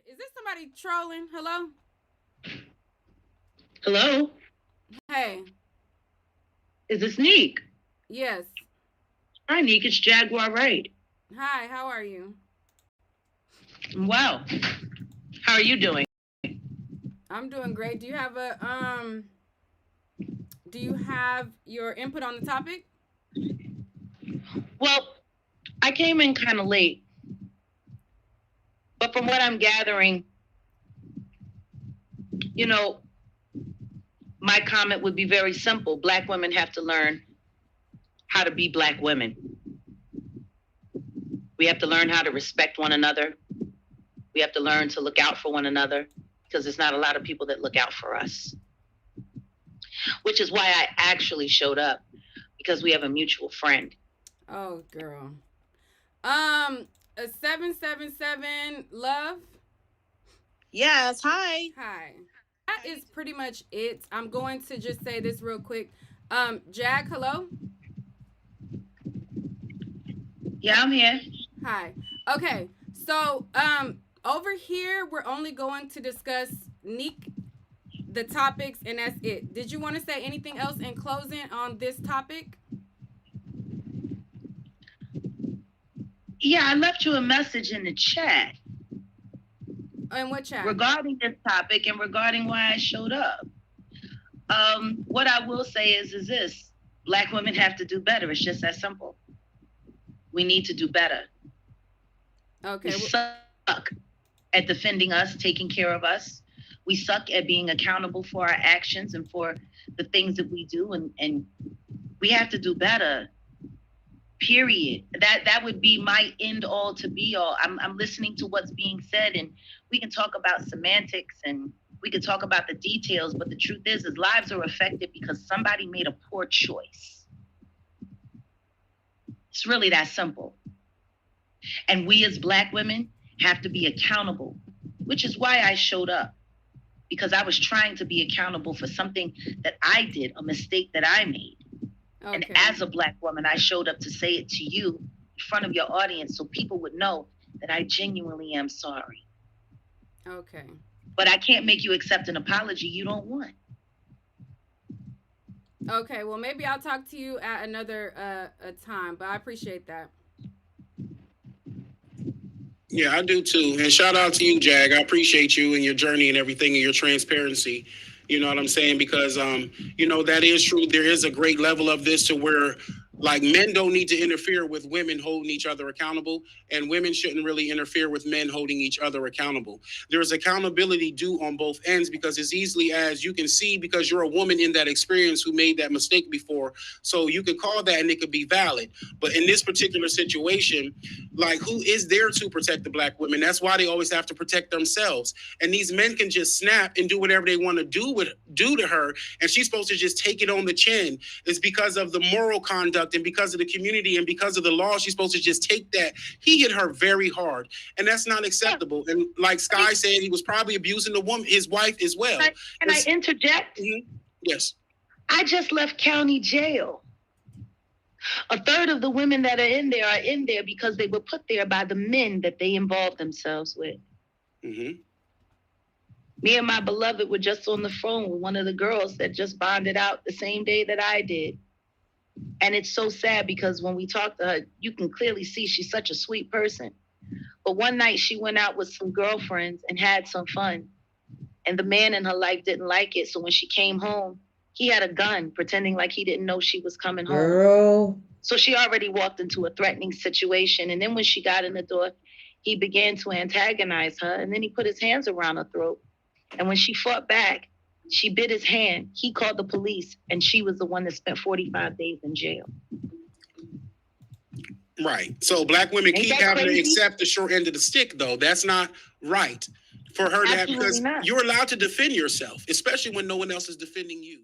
Is this somebody trolling? Hello? Hello? Hey. Is this Nique? Yes. Hi, Nique. It's Jaguar Wright. Hi, how are you? Wow. How are you doing? I'm doing great. Do you have your input on the topic? Well, I came in kind of late, but from what I'm gathering, you know, my comment would be very simple. Black women have to learn how to be Black women. We have to learn how to respect one another. We have to learn to look out for one another because there's not a lot of people that look out for us. Which is why I actually showed up, because we have a mutual friend. Oh, girl. A 777 love. Yes, hi. Hi. That is pretty much it. I'm going to just say this real quick. Jag, hello. Yeah, I'm here. Hi. Okay. So, over here we're only going to discuss Nique, the topics, and that's it. Did you want to say anything else in closing on this topic? Yeah, I left you a message in the chat And what chat? regarding this topic and regarding why I showed up. What I will say is this: Black women have to do better. It's just that simple. We need to do better. Okay. We suck at defending us, taking care of us. We suck at being accountable for our actions and for the things that we do, and we have to do better. Period. That would be my end all to be all. I'm listening to what's being said, and we can talk about semantics and we can talk about the details, but the truth is lives are affected because somebody made a poor choice. It's really that simple. And we as Black women have to be accountable, which is why I showed up, because I was trying to be accountable for something that I did, a mistake that I made. Okay. And as a Black woman, I showed up to say it to you in front of your audience so people would know that I genuinely am sorry. Okay. But I can't make you accept an apology you don't want. Okay, well, maybe I'll talk to you at another time, but I appreciate that. Yeah, I do too. And shout out to you, Jag. I appreciate you and your journey and everything and your transparency. You know what I'm saying? Because that is true. There is a great level of this to where like men don't need to interfere with women holding each other accountable, and women shouldn't really interfere with men holding each other accountable. There's accountability due on both ends, because as easily as you can see, because you're a woman in that experience who made that mistake before, so you could call that and it could be valid. But in this particular situation, like, who is there to protect the Black women? That's why they always have to protect themselves. And these men can just snap and do whatever they want to do to her, and she's supposed to just take it on the chin. It's because of the moral conduct and because of the community and because of the law. She's supposed to just take that. He hit her very hard, and that's not acceptable. And like Sky said, he was probably abusing the woman, his wife as well. Can I interject? Mm-hmm. Yes. I just left county jail. A third of the women that are in there because they were put there by the men that they involved themselves with. Mm-hmm. Me and my beloved were just on the phone with one of the girls that just bonded out the same day that I did. And it's so sad because when we talked to her, you can clearly see she's such a sweet person. But one night she went out with some girlfriends and had some fun. And the man in her life didn't like it. So when she came home, he had a gun, pretending like he didn't know she was coming home. Girl. So she already walked into a threatening situation. And then when she got in the door, he began to antagonize her. And then he put his hands around her throat. And when she fought back, she bit his hand. He called the police, and she was the one that spent 45 days in jail. Right. So Black women keep having to accept the short end of the stick, though. That's not right for her to have, because you're allowed to defend yourself, especially when no one else is defending you.